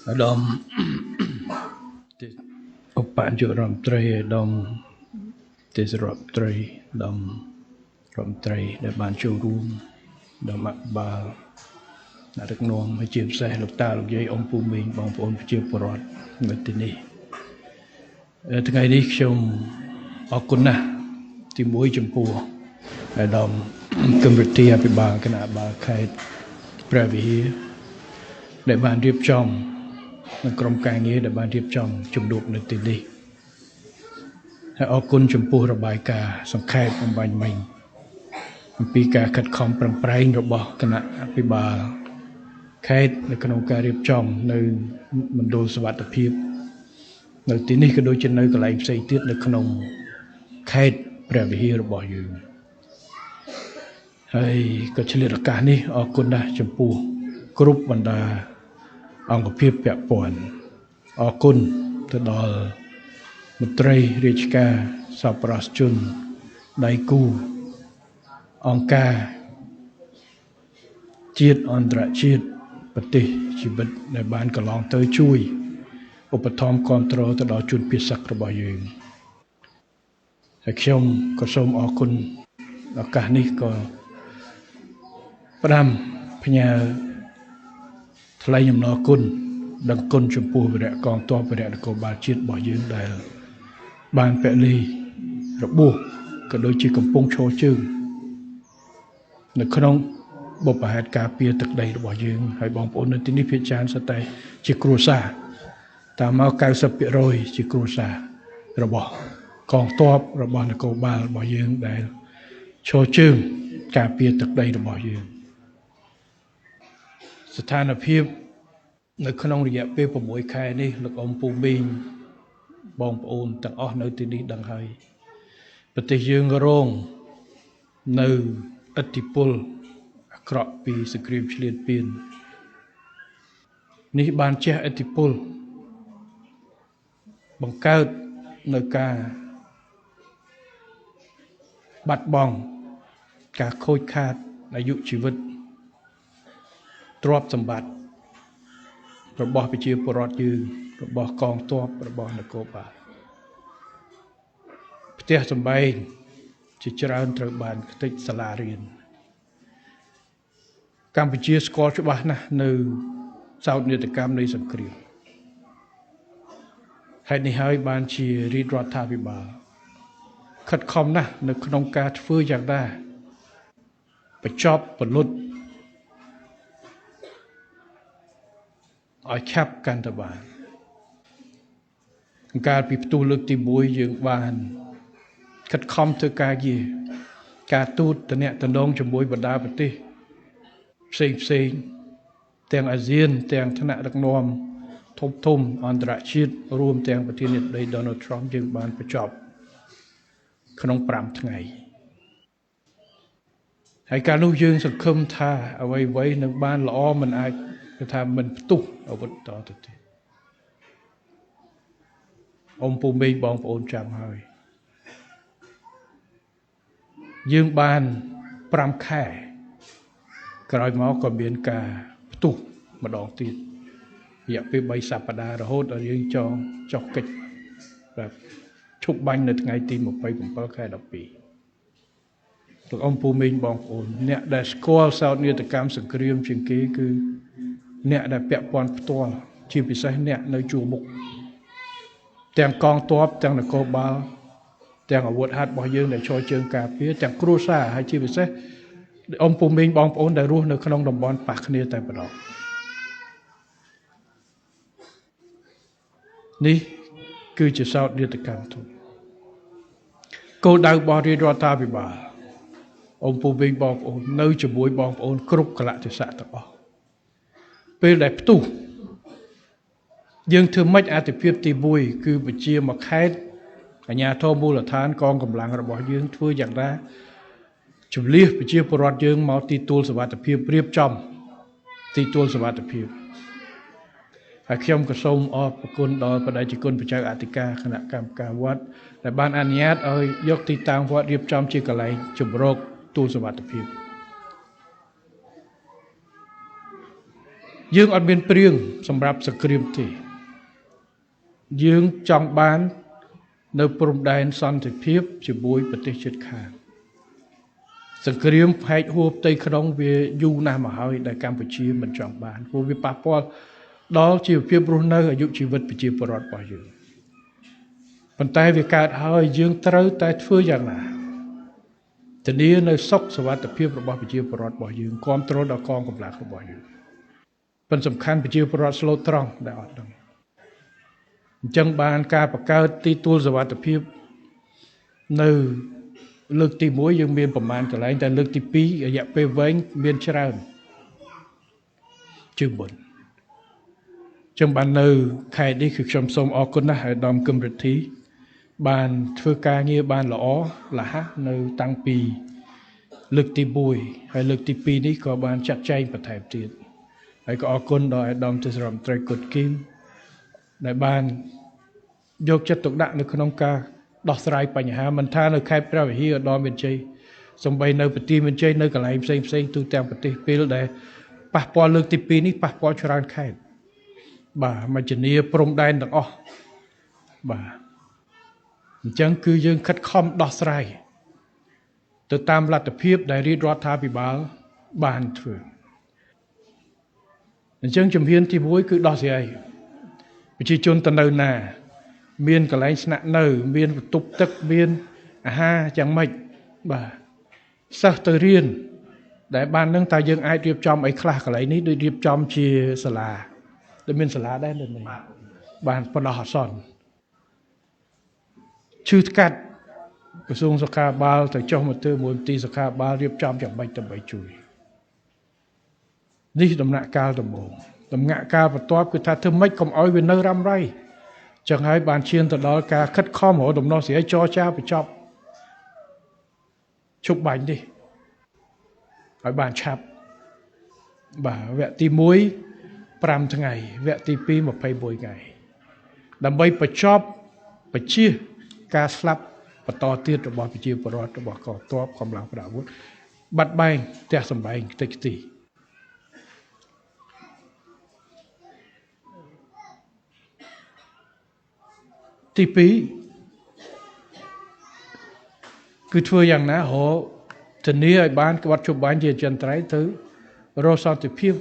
ឧត្តមឧបនាយករដ្ឋមន្ត្រីឧត្តមទេសរដ្ឋមន្ត្រីឧត្តមរដ្ឋមន្ត្រីដែលបានចូលរួមឧត្តមអភិបាលអ្នកដឹកនាំហើយជាពិសេសលោកតាលោកយាយអង្គពូមីងបងប្អូនប្រជាពលរដ្ឋនៅទីនេះថ្ងៃនេះខ្ញុំអរគុណណាស់ទី1ចំពោះឧត្តមគឹមរិទ្ធាអភិបាលគណៈបាលខេត្តព្រះវិហារដែលបានរៀបចំនៅក្រុមការងារដែលបានរៀបចំជំនួបនៅទីនេះហើយអរគុណចំពោះរបាយការណ៍សង្ខេបអំបញ្ញមិញអំពីការខិតខំប្រឹងប្រែងរបស់គណៈអភិបាលខេត្តនៅក្នុងការរៀបចំនៅមណ្ឌលសុវត្ថិភាពនៅទីនេះក៏ដូចជានៅកន្លែងផ្សេងទៀតនៅក្នុងខេត្តព្រះវិហាររបស់យើងហើយក៏ឆ្លៀតឱកាសនេះអរគុណណាស់ចំពោះគ្រប់បណ្ដាអង្គភាពពាក់ព័ន្ធអរគុណទៅដល់មន្ត្រីរាជការសប្បុរសជនដៃគូអង្គការជាតិអន្តរជាតិប្រទេសជីវិតដែលបានកន្លងទៅជួយឧបត្ថម្ភគាំទ្រទៅដល់ជនពិសឹករបស់យើងហើយខ្ញុំក៏សូមអរគុណឱកាសនេះក៏ផ្ដាំផ្ញើថ្លែងអំណរគុណដឹងគុណចំពោះវីរៈកងទ័ពវីរៈនគរបាលជាតិរបស់យើងដែលបានពលីរបួសក៏ដូចជាកំពុងឈរជើងនៅក្នុងបុព្វហេតុការពារទឹកដីរបស់យើងហើយបងប្អូននៅទីនេះភាគច្រើនសុទ្ធតែជាគ្រួសារតាមមក 90% ជាគ្រួសាររបស់កងទ័ពរបស់នគរបាលរបស់យើងដែលឈរជើងការពារទឹកដីរបស់យើងស្ថានភាពនៅក្នុងរយៈពេល6ខែនេះលោកអ៊ំពូមីងបងប្អូនទាំងអស់នៅទីនេះដឹងហើយប្រទេសយើងរងនៅឥទ្ធិពលអាក្រក់ពីសង្គ្រាមឈ្លានពាននេះបានជះឥទ្ធិពលបង្កើតនៅការបាត់បង់ការខូចខាតអាយុជីវិតទ្រព្យសម្បត្តិរបស់ប្រជាពលរដ្ឋយើងរបស់កងទ័ពរបស់នគរបាលផ្ទះសម្បែងជាច្រើនត្រូវបានខ្ទេចសាលារៀនកម្ពុជាស្គាល់ច្បាស់ណាស់នៅសោកនាដកម្មនៃសង្គ្រាមហេតុនេះហើយបានជារាជរដ្ឋាភិបាលខិតខំណាស់នៅក្នុងការធ្វើយ៉ាងណាបញ្ចប់ពលុតឲ្យឆាប់កាន់តែបានកាលពីផ្ទុះលើកទី1យើងបានខិតខំធ្វើការទូតតំណែងជាមួយបណ្ដាប្រទេសផ្សេងទាំងអាស៊ានទាំងថ្នាក់ដឹកនាំធំអន្តរជាតិរួមទាំងប្រធានាធិបតី Donald Trump យើងបានបញ្ចប់ក្នុង5ថ្ងៃហើយកាលនោះយើងសង្ឃឹមថាអ្វីនឹងបានល្អមិនអាចគឺថាមិនផ្ទុះអាវុធតទៅទៀតអ៊ំពូមីងបងប្អូនចាំហើយយើងបាន5ខែក្រោយមកក៏មានការផ្ទុះម្ដងទៀតរយៈពេល3សប្តាហ៍រហូតដល់យើងចុះកិច្ចแบบឈប់បាញ់នៅថ្ងៃទី27ខែ12លោកអ៊ំពូមីងបងប្អូនអ្នកដែលស្គាល់សោកនាដកម្មសង្គ្រាមជាងគេគឺអ្នកដែលពាក់ព័ន្ធផ្ទាល់ជាពិសេសអ្នកនៅជួរមុខទាំងកងទ័ពទាំងនគរបាលទាំងអាវុធហត្ថរបស់យើងដែលឈរជើងការពារទាំងគ្រួសារហើយជាពិសេសអ៊ំពូមីងបងប្អូនដែលរស់នៅក្នុងតំបន់ប៉ះគ្នាតែម្ដងនេះគឺជាសោកនាដកម្មធំគោលដៅរបស់រាជរដ្ឋាភិបាលអ៊ំពូមីងបងប្អូននៅជាមួយបងប្អូនគ្រប់កលៈទេសៈទាំងអស់ពេលដែលផ្ទុះយើងធ្វើម៉េចអាទិភាពទី1គឺបញ្ជាមួយខេត្តអាជ្ញាធរមូលដ្ឋានកងកម្លាំងរបស់យើងធ្វើយ៉ាងណាជំលះប្រជាពលរដ្ឋយើងមកទីទួលសុវត្ថិភាពរៀបចំទីទួលសុវត្ថិភាពហើយខ្ញុំក៏សូមអរគុណដល់បដិជគុណបច្ចៅអធិការគណៈកម្មការវត្តដែលបានអនុញ្ញាតឲ្យយកទីតាំងវត្តរៀបចំជាកន្លែងជំរកទួលសុវត្ថិភាព យើងអត់មានព្រៀងសម្រាប់សង្គ្រាមទេយើងចង់បាននៅព្រំដែនសន្តិភាពជាមួយប្រទេសជិតខាងសង្គ្រាមផែកហួរផ្ទៃក្នុងវាយូរណាស់មកហើយដែលកម្ពុជាមិនចង់បានព្រោះវាប៉ះពាល់ដល់ជីវភាពរស់នៅអាយុជីវិតប្រជាពលរដ្ឋរបស់យើងប៉ុន្តែវាកើតហើយយើងត្រូវតែធ្វើយ៉ាងណាធានានៅសុខសុវត្ថិភាពរបស់ប្រជាពលរដ្ឋរបស់យើងគ្រប់គ្រងដល់កងកម្លាំងរបស់យើងប៉ុន្តែសំខាន់ប្រជាពលរដ្ឋស្លូតត្រង់ដែលអត់ដឹងអញ្ចឹងបានការបង្កើតទីទួលសុវត្ថិភាពនៅលើកទី1យើងមានប្រមាណកន្លែងតែលើកទី2រយៈពេលវែងមានច្រើនជាងមុនចឹងបាននៅខែនេះគឺខ្ញុំសូមអរគុណណាស់អាដាមគឹមរិទ្ធីបានធ្វើការងារបានល្អលះនៅតាំងពីលើកទី1ហើយលើកទី2នេះក៏បានចាត់ចែងបន្ថែមទៀតហើយក៏អរគុណដល់អាដាមទេសរដ្ឋមន្ត្រីគុតគីមដែលបានយកចិត្តទុកដាក់នៅក្នុងការដោះស្រាយបញ្ហាមិនថានៅខេត្តព្រះវិហារឧត្តរមានជ័យសំបីនៅប្រទីមានជ័យនៅកន្លែងផ្សេងទូទាំងប្រទេសពេលដែលប៉ះពាល់លើកទី2នេះប៉ះពាល់ច្រើនខេត្តបាទមកជំនាព្រំដែនទាំងអស់បាទអញ្ចឹងគឺយើងខិតខំដោះស្រាយទៅតាមលទ្ធភាពដែលរាជរដ្ឋាភិបាលបានធ្វើអញ្ចឹងជំហានទី1គឺដោះស្រាយប្រជាជនទៅនៅណាមានកន្លែងស្នាក់នៅមានបន្ទប់ទឹកមានអាហារយ៉ាងម៉េចបាទសិស្សទៅរៀនដែលបាននឹងតើយើងអាចរៀបចំអីខ្លះកន្លែងនេះដូចរៀបចំជាសាលាដែលមានសាលាដែរនៅនេះបានបណ្ដោះអាសន្នឈឺស្កាត់ក្រសួងសុខាភិបាលទៅចុះមកធ្វើមួយមន្ទីរសុខាភិបាលរៀបចំយ៉ាងម៉េចដើម្បីជួយនេះដំណាក់កាលដំបូងដំណាក់កាលបន្ទាប់គឺថាធ្វើម៉េចកុំឲ្យវានៅរ៉ាំរ៉ៃចឹងហើយបានឈានទៅដល់ការខិតខំរកដំណោះស្រាយចរចាបញ្ចប់ជប់បាញ់នេះឲ្យបានឆាប់បាទវគ្គទី1 5ថ្ងៃវគ្គទី2 21ថ្ងៃដើម្បីបញ្ចប់បញ្ជាការស្លាប់បន្តទៀតរបស់ប្រជាពលរដ្ឋរបស់កងទ័ពកម្លាំងប្រដាប់អាវុធបាត់បែងផ្ទះសម្បែងតិចទីទី2គឺធ្វើយ៉ាងណារកធានាឲ្យបានក្បត់ជប់បាញ់ជាចន្ទ្រៃទៅរកសន្តិភាព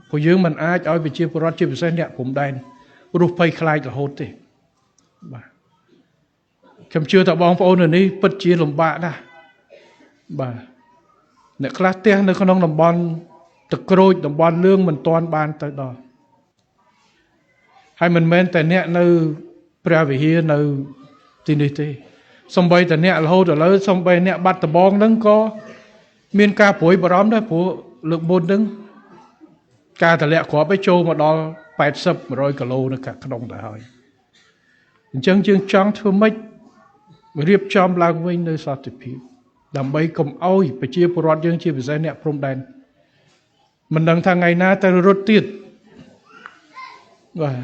ព្រោះយើងមិនអាចឲ្យប្រជាពលរដ្ឋជាពិសេសអ្នកព្រំដែនរស់ភ័យខ្លាចរហូតទេបាទខ្ញុំជឿថាបងប្អូននៅនេះពិតជាលំបាកណាស់បាទអ្នកខ្លះផ្ទះនៅក្នុងតំបន់ទឹកក្រូចតំបន់លឿងមិនទាន់បានទៅដល់ហើយមិនមែនតែអ្នកនៅព្រះវិហារនៅទីនេះទេសំបីតែអ្នករហូតឥឡូវសំបីអ្នកបាត់ដំបងហ្នឹងក៏មានការព្រួយបារម្ភដែរព្រោះលើកមុនហ្នឹងការតម្លាក់គ្រាប់ឯចូលមកដល់80-100 គីឡូនៅក្នុងទៅហើយអញ្ចឹងយើងចង់ធ្វើម៉េចរៀបចំឡើងវិញនៅសន្តិភាពដើម្បីកុំអោយប្រជាពលរដ្ឋយើងជាពិសេសអ្នកព្រំដែនមិនដឹងថាថ្ងៃណាទៅរត់ទៀតបាទ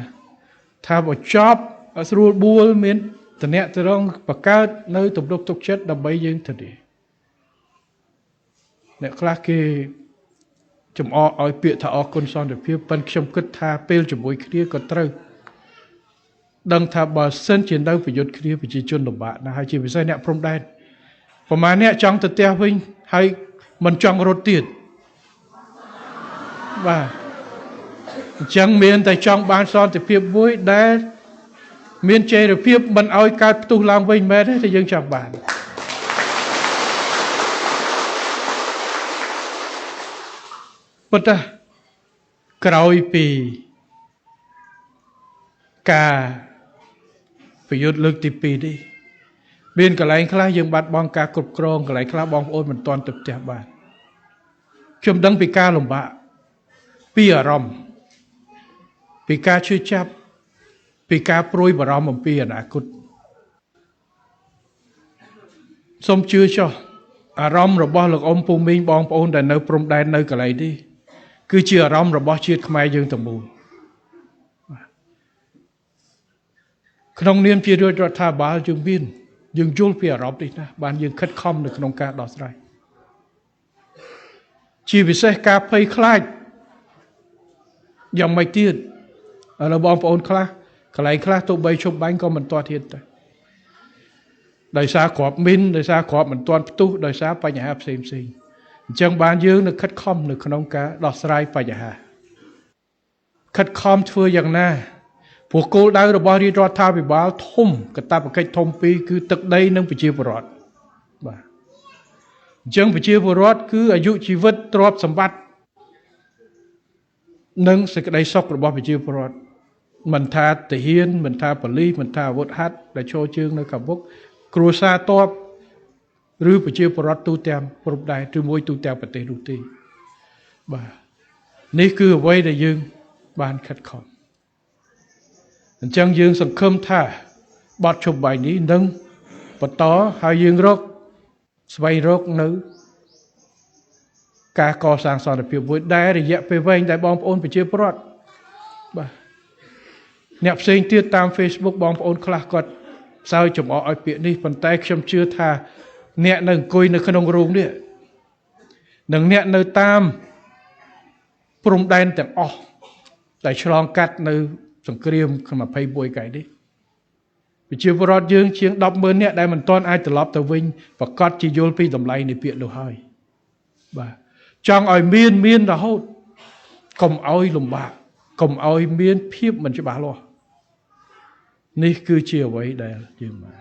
ថាបើចប់ស្រួលបួលមានតំណែងទៅរងបង្កើតនៅទំនុកទុកចិត្តដើម្បីយើងទៅនេះអ្នកខ្លះគេចំអកឲ្យពាក្យថាអរគុណសន្តិភាពប៉ុន្តែខ្ញុំគិតថាពេលជាមួយគ្នាក៏ត្រូវដឹងថាបើសិនជានៅប្រយុទ្ធគ្នាប្រជាជនលំបាកណាស់ហើយជាពិសេសអ្នកព្រំដែនប្រហែលអ្នកចង់ទៅផ្ទះវិញហើយមិនចង់រត់ទៀតបាទអញ្ចឹងមានតែចង់បានសន្តិភាពមួយដែលមានចីរភាពមិនឲ្យកើតផ្ទុះឡើងវិញមែនទេតែយើងចង់បានប៉ុន្តែក្រោយពីការប្រយុទ្ធលើកទី2នេះមានកន្លែងខ្លះយើងបាត់បង់ការគ្រប់គ្រងកន្លែងខ្លះបងប្អូនមិនទាន់ទៅផ្ទះបានខ្ញុំដឹងពីការលំបាកពីអារម្មណ៍ពីការឈឺចាប់ពីការព្រួយបារម្ភអំពីអនាគតសូមជឿចុះអារម្មណ៍របស់លោកអ៊ំពូមីងបងប្អូនដែលនៅព្រំដែននៅកន្លែងនេះគឺជាអារម្មណ៍របស់ជាតិខ្មែរយើងទាំងមូលក្នុងនាមជារដ្ឋាភិបាលយើងយល់ពីអារម្មណ៍នេះណាបានយើងខិតខំនៅក្នុងការដោះស្រាយជាពិសេសការភ័យខ្លាច យ៉ាងមិនទៀតឥឡូវបងប្អូនខ្លះកន្លែងខ្លះទោះបីជប់បាញ់ក៏មិនទាស់ទៀតដែរដោយសារគ្រាប់មីនដោយសារគ្រាប់មិនទាន់ផ្ទុះដោយសារបញ្ហាផ្សេងអញ្ចឹងបានយើងនៅខិតខំនៅក្នុងការដោះស្រាយបញ្ហាខិតខំធ្វើយ៉ាងណាព្រោះគោលដៅរបស់រាជរដ្ឋាភិបាលធំកាតព្វកិច្ចធំពីរគឺទឹកដីនិងប្រជាពលរដ្ឋបាទអញ្ចឹងប្រជាពលរដ្ឋគឺអាយុជីវិតទ្រព្យសម្បត្តិនិងសេចក្តីសុខរបស់ប្រជាពលរដ្ឋមិនថាទាហានមិនថាប៉ូលីសមិនថាអាវុធហត្ថដែលឈរជើងនៅខាងមុខគ្រួសារទ័ពឬប្រជាពលរដ្ឋទូទាំងគ្រប់ដែរឬមួយទូទាំងប្រទេសនោះទេបាទនេះគឺអ្វីដែលយើងបានខិតខំអញ្ចឹងយើងសង្ឃឹមថាបទជប់បាយនេះនឹងបន្តហើយយើងស្វែងរកនៅការកសាងសន្តិភាពមួយដែលរយៈពេលវែងដែលបងប្អូនប្រជាពលរដ្ឋបាទអ្នកផ្សេងទៀតតាម Facebook បងប្អូនខ្លះគាត់សើចចំអកឲ្យពាក្យនេះប៉ុន្តែខ្ញុំជឿថាអ្នកនៅអង្គុយនៅក្នុងរោងនេះនិងអ្នកនៅតាមព្រំដែនទាំងអស់ដែលឆ្លងកាត់នៅសង្គ្រាម21ខែនេះប្រជាពលរដ្ឋយើងជាង 100000 នាក់ដែលមិនទាន់អាចត្រឡប់ទៅវិញប្រកាសជាយល់ពីតម្លៃនៃពាក្យនោះហើយបាទចង់ឲ្យមានរហូតកុំឲ្យលំបាកកុំឲ្យមានភាពមិនច្បាស់លាស់នេះគឺជាអ្វីដែលយើងបាន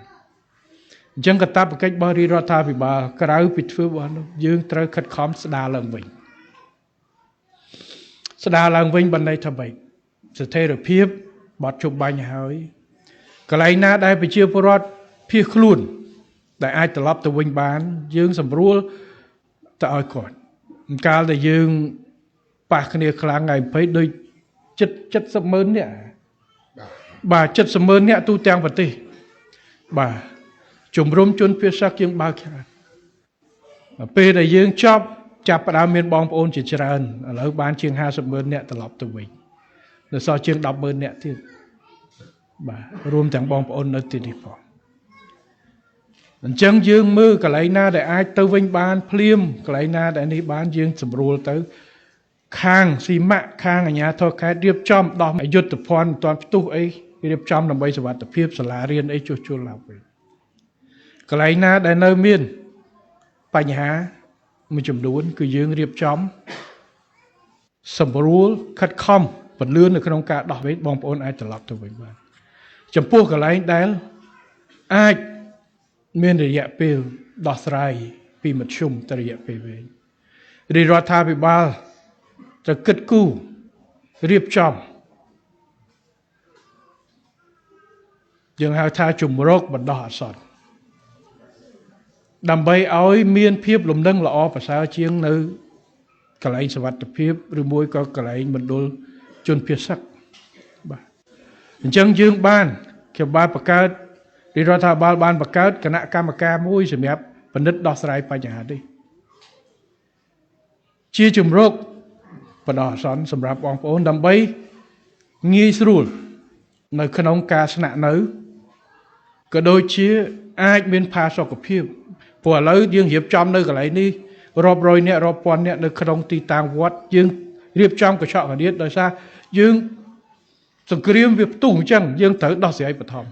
អញ្ចឹងកាតព្វកិច្ចរបស់រាជរដ្ឋាភិបាលក្រៅពីធ្វើរបស់នោះយើងត្រូវខិតខំស្ដារឡើងវិញបណ្ដេញថាម៉េចស្ថិរភាពបត់ជប់បាញ់ហើយកន្លែងណាដែលប្រជាពលរដ្ឋភៀសខ្លួនដែលអាចត្រឡប់ទៅវិញបានយើងសម្រួលទៅឲ្យគាត់កាលដែលយើងប៉ះគ្នាខ្លាំងថ្ងៃ20ដូច700000នាក់បាទ700000នាក់ទូទាំងប្រទេសបាទជំរុំជនភៀសសាសយើងបើកច្រើនពេលដែលយើងចាប់ផ្ដើមមានបងប្អូនជាច្រើនឥឡូវបានជាង500,000នាក់ត្រឡប់ទៅវិញនៅសល់ជាង100000នាក់ទៀតបាទរួមទាំងបងប្អូននៅទីនេះផងអញ្ចឹងយើងមើលកន្លែងណាដែលអាចទៅវិញបានភ្លាមកន្លែងណាដែលនេះបានយើងសម្រួលទៅខាងស៊ីម៉ាក់ខាងអាជ្ញាធរខេត្តរៀបចំដោះអយុធភ័ណ្ឌមិនទាន់ផ្ទុះអីរៀបចំដើម្បីសុវត្ថិភាពសាលារៀនអីជួសជុលឡើងវិញកន្លែងណាដែលនៅមានបញ្ហាមួយចំនួនគឺយើងរៀបចំសម្រួលខិតខំពន្លឿននៅក្នុងការដោះវិញបងប្អូនអាចត្រឡប់ទៅវិញបានចំពោះកន្លែងដែលអាចមានរយៈពេលដោះស្រាយពីមធ្យមទៅរយៈពេលវែងរាជរដ្ឋាភិបាលត្រូវគិតគូររៀបចំយើងហៅថាជំរកបណ្ដោះអាសន្នដើម្បីឲ្យមានភាពលំនឹងល្អប្រសើរជាងនៅកន្លែងសុវត្ថិភាពឬមួយក៏កន្លែងមណ្ឌលជនភៀសសឹកបាទអញ្ចឹងយើងខ្ញុំបានបង្កើតរាជរដ្ឋាភិបាលបានបង្កើតគណៈកម្មការមួយសម្រាប់ពិនិត្យដោះស្រាយបញ្ហានេះជាជំរកបណ្ដោះអាសន្នសម្រាប់បងប្អូនដើម្បីងាយស្រួលនៅក្នុងការស្នាក់នៅក៏ដូចជាអាចមានផាសុកភាពព្រោះឥឡូវយើងរៀបចំនៅកន្លែងនេះរាប់រយនាក់រាប់ពាន់នាក់នៅក្នុងទីតាំងវត្តយើងរៀបចំកញ្ចក់កណ្ដៀតដោយសារយើងសង្គ្រាមវាផ្ទុះអញ្ចឹងយើងត្រូវដោះស្រាយបឋម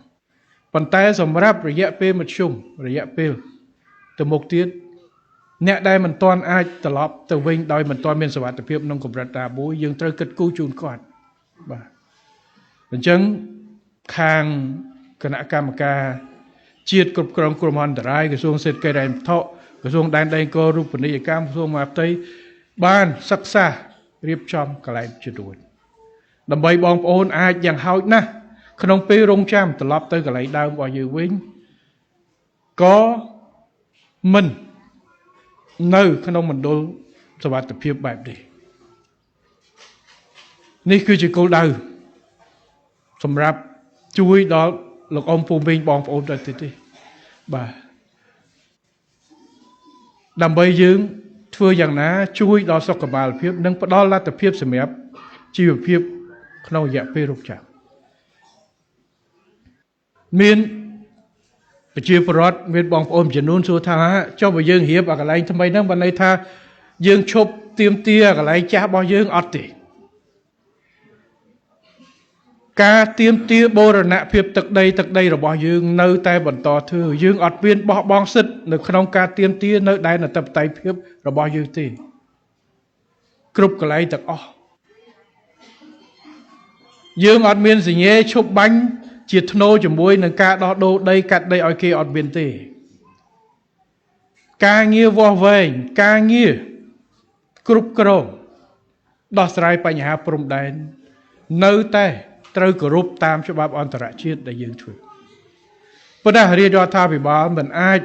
ប៉ុន្តែសម្រាប់រយៈពេលមធ្យមរយៈពេលទៅមុខទៀតអ្នកដែលមិនទាន់អាចត្រឡប់ទៅវិញដោយមិនទាន់មានសុវត្ថិភាពក្នុងកម្រិតណាមួយយើងត្រូវគិតគូរជូនគាត់បាទអញ្ចឹងខាងគណៈកម្មការជាតិគ្រប់គ្រងគ្រោះមហន្តរាយក្រសួងសេដ្ឋកិច្ចហិរញ្ញវត្ថុក្រសួងដែនដីគោរូបនីយកម្មក្រសួងមហាផ្ទៃបានសិក្សារៀបចំកន្លែងជារួចដើម្បីបងប្អូនអាចយ៉ាងហោចណាស់ក្នុងពេលរងចាំត្រឡប់ទៅកន្លែងដើមរបស់យើងវិញក៏មិននៅក្នុងមណ្ឌលសុវត្ថិភាពបែបនេះគឺជាគោលដៅសម្រាប់ជួយដល់លោកអ៊ំពូមីងបងប្អូនទៅទីបាទដើម្បីយើងធ្វើយ៉ាងណាជួយដល់សុខភាពនិងផ្ដល់លទ្ធភាពសម្រាប់ជីវភាពក្នុងរយៈពេលរងចាំមានប្រជាពលរដ្ឋមានបងប្អូនចំនួនសួរថាចុះបើយើងរៀបអាកន្លែងថ្មីហ្នឹងបានន័យថាយើងឈប់ទៀមទាកន្លែងចាស់របស់យើងអត់ទេ ការទៀមទាបូរណភាពទឹកដីរបស់យើងនៅតែបន្តធ្វើយើងអត់មានបោះបង់សិទ្ធិនៅក្នុងការទៀមទានៅដែនអធិបតេយ្យភាពរបស់យើងទេគ្រប់កន្លែងទាំងអស់យើងអត់មានសញ្ញេឈប់បាញ់ជាធ្នូជាមួយនឹងការដោះដូរដីកាត់ដីឲ្យគេអត់មានទេការងារវាស់វែងការងារគ្រប់គ្រងដោះស្រាយបញ្ហាព្រំដែននៅតែត្រូវគោរពតាមច្បាប់អន្តរជាតិដែលយើងធ្វើប៉ុន្តែរាជរដ្ឋាភិបាលមិនអាច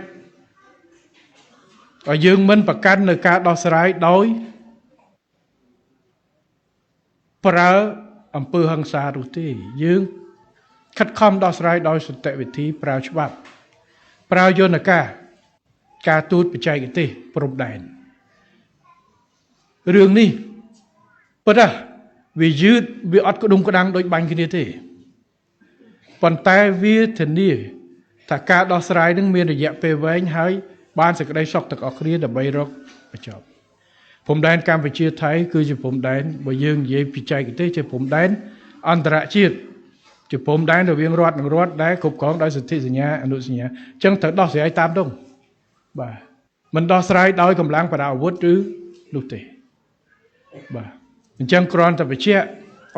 ឲ្យយើងមិនប្រកាន់នៅការដោះស្រាយដោយប្រើអំពើហិង្សានោះទេយើងខិតខំដោះស្រាយដោយសន្តិវិធីប្រើច្បាប់ប្រើយន្តការទូតបច្ចេកទេសព្រំដែនរឿងនេះប៉ុន្តែវាយឺតវាអត់ក្ដុំក្ដាំងដូចបាញ់គ្នាទេប៉ុន្តែវាធានាថាការដោះស្រាយនឹងមានរយៈពេលវែងហើយបានសេចក្តីសុខទាំងអស់គ្នាដើម្បីរកបញ្ចប់ព្រំដែនកម្ពុជាថៃគឺជាព្រំដែនបើយើងនិយាយបច្ចេកទេសជាព្រំដែនអន្តរជាតិជាព្រំដែនរវាងរដ្ឋនិងរដ្ឋដែលគ្រប់គ្រងដោយសន្ធិសញ្ញាអនុសញ្ញាអញ្ចឹងត្រូវដោះស្រាយតាមនោះបាទមិនដោះស្រាយដោយកម្លាំងបដាអាវុធឬនោះទេបាទអញ្ចឹងគ្រាន់តែបញ្ជាក់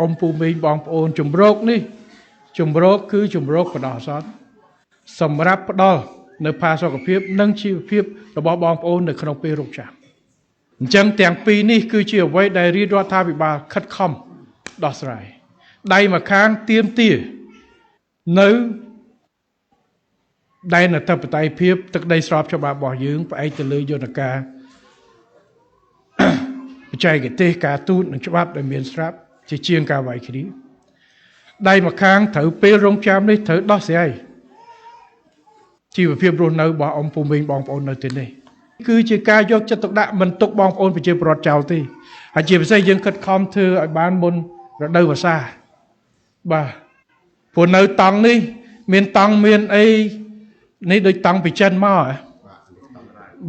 អ៊ំពូមីងបងប្អូនជំរកនេះជំរកគឺជំរកបដោះអាសន្នសម្រាប់ផ្ដល់នៅផាសុកភាពនិងជីវភាពរបស់បងប្អូននៅក្នុងពេលរោគចាស់អញ្ចឹងទាំងពីរនេះគឺជាអ្វីដែលរាជរដ្ឋាភិបាលខិតខំដោះស្រាយដៃម្ខាងទៀមទានៅដែនអធិបតេយ្យភាពទឹកដីស្របច្បាប់របស់យើងផ្អែកទៅលើយន្តការបច្ចេកទេសការទូតនិងច្បាប់ដែលមានស្រាប់ជាជាងការវាយគ្នាដៃម្ខាងត្រូវពេលរងចាំនេះត្រូវដោះស្រាយជីវភាពរស់នៅរបស់អ៊ំពូមីងបងប្អូននៅទីនេះគឺជាការយកចិត្តទុកដាក់មិនទុកបងប្អូនប្រជាពលរដ្ឋចោលទេហើយជាពិសេសយើងខិតខំធ្វើឲ្យបានមុនរដូវវស្សាបាទព្រោះនៅតង់នេះមានតង់មានអីនេះដូចតង់ពីចិនមក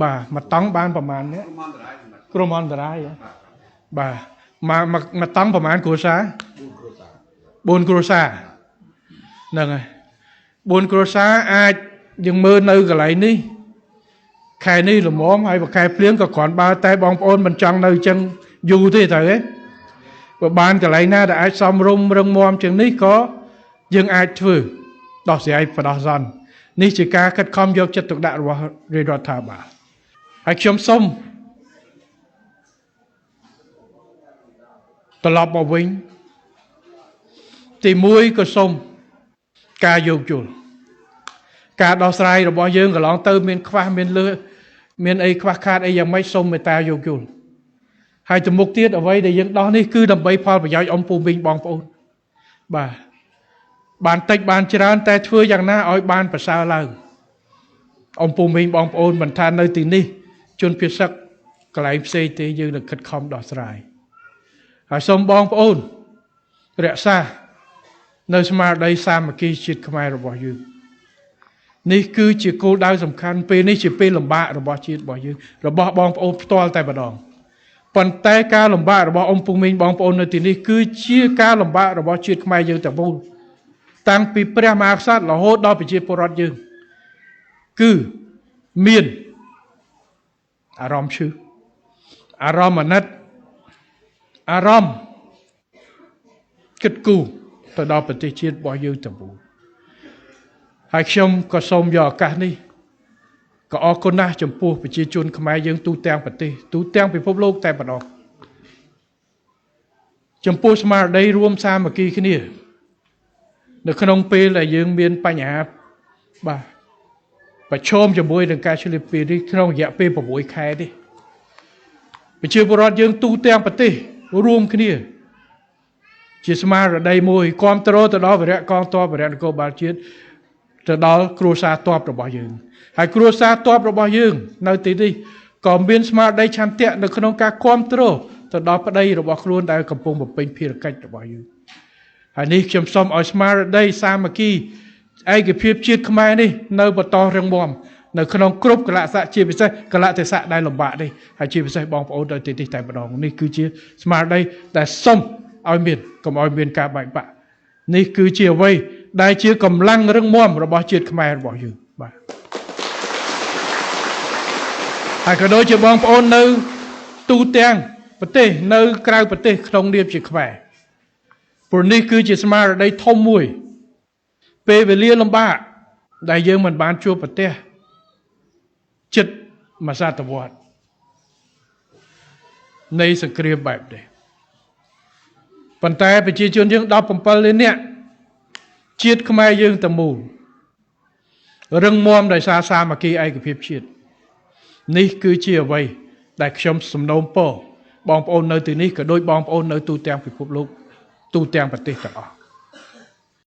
បាទមកតង់បានប្រហែលនេះក្រុមអន្តរាយបាទមកតង់ប្រហែលគ្រួសារ4គ្រួសារហ្នឹងហើយ4គ្រួសារអាចយើងមើលនៅកន្លែងនេះខែនេះល្មមហើយខែភ្លៀងក៏គ្រាន់បើតែបងប្អូនមិនចង់នៅអញ្ចឹងយូរទេត្រូវទេបើបានកន្លែងណាដែលអាចសំរុំរឹងមាំជាងនេះក៏យើងអាចធ្វើដោះស្រាយបដោះសន្ននេះជាការខិតខំយកចិត្តទុកដាក់របស់រាជរដ្ឋាភិបាលហើយខ្ញុំសូមត្រឡប់មកវិញទី1ក៏សូមការយោគយល់ការដោះស្រាយរបស់យើងកន្លងទៅមានខ្វះមានលើមានអីខ្វះខាតអីយ៉ាងម៉េចសូមមេត្តាយោគយល់ហើយទៅមុខទៀតអ្វីដែលយើងដោះនេះគឺដើម្បីផលប្រយោជន៍អ៊ំពូមីងបងប្អូនបាទបានតិចបានច្រើនតែធ្វើយ៉ាងណាឲ្យបានប្រសើរឡើងអ៊ំពូមីងបងប្អូនមិនថានៅទីនេះជនភៀសសឹកកន្លែងផ្សេងទេយើងនឹងខិតខំដោះស្រាយហើយសូមបងប្អូនរក្សានៅស្មារតីសាមគ្គីជាតិខ្មែររបស់យើងនេះគឺជាគោលដៅសំខាន់ពេលនេះជាពេលលំបាករបស់ជាតិរបស់យើងរបស់បងប្អូនផ្ទាល់តែម្ដងប៉ុន្តែការលំបាករបស់អ៊ំពូមីងបងប្អូននៅទីនេះគឺជាការលំបាករបស់ជាតិខ្មែរយើងទាំងមូលតាំងពីព្រះមហាក្សត្ររហូតដល់ប្រជាពលរដ្ឋយើងគឺមានអារម្មណ៍ឈឺអារម្មណ៍អាណិតអារម្មណ៍គិតគូរទៅដល់ប្រទេសជាតិរបស់យើងទាំងមូលហើយខ្ញុំក៏សូមយកឱកាសនេះក៏អរគុណណាស់ចំពោះប្រជាជនខ្មែរយើងទូទាំងប្រទេសទូទាំងពិភពលោកតែម្ដងចំពោះស្មារតីរួមសាមគ្គីគ្នានៅក្នុងពេលដែលយើងមានបញ្ហាបាទប្រឈមជាមួយនឹងការឆ្លៀតពេលនេះក្នុងរយៈពេល6ខែនេះប្រជាពលរដ្ឋយើងទូទាំងប្រទេសរួមគ្នាជាស្មារតីមួយគាំទ្រទៅដល់វីរៈកងទ័ពវីរៈនគរបាលជាតិទៅដល់គ្រួសារទ័ពរបស់យើងហើយគ្រួសារទ័ពរបស់យើងនៅទីនេះក៏មានស្មារតីឆន្ទៈនៅក្នុងការគាំទ្រទៅដល់ប្តីរបស់ខ្លួនដែលកំពុងបំពេញភារកិច្ចរបស់យើងហើយនេះខ្ញុំសូមឲ្យស្មារតីសាមគ្គីឯកភាពជាតិខ្មែរនេះនៅបន្តរឹងមាំនៅក្នុងគ្រប់កលៈស័កជាពិសេសកលៈទេសៈដែលលំបាកនេះហើយជាពិសេសបងប្អូននៅទីនេះតែម្ដងនេះគឺជាស្មារតីដែលសូមឲ្យមានកុំឲ្យមានការបែកបាក់ នេះគឺជាអ្វីដែលជាកម្លាំងរឹងមាំរបស់ជាតិខ្មែររបស់យើងបាទហើយក៏ដូចជាបងប្អូននៅទូទាំងប្រទេសនៅក្រៅប្រទេសក្នុងនាមជាខ្មែរព្រោះនេះគឺជាស្មារតីធំមួយពេលវេលាលំបាកដែលយើងមិនបានជួបប្រទេសជិតមួយសតវត្សនៃសង្គ្រាមបែបនេះប៉ុន្តែប្រជាជនយើង17លាននាក់ជាតិខ្មែរយើងទាំងមូលរឹងមាំដោយសារសាមគ្គីឯកភាពជាតិនេះគឺជាអ្វីដែលខ្ញុំសំណូមពរបងប្អូននៅទីនេះក៏ដូចបងប្អូននៅទូទាំងពិភពលោកទូទាំងប្រទេសទាំងអស់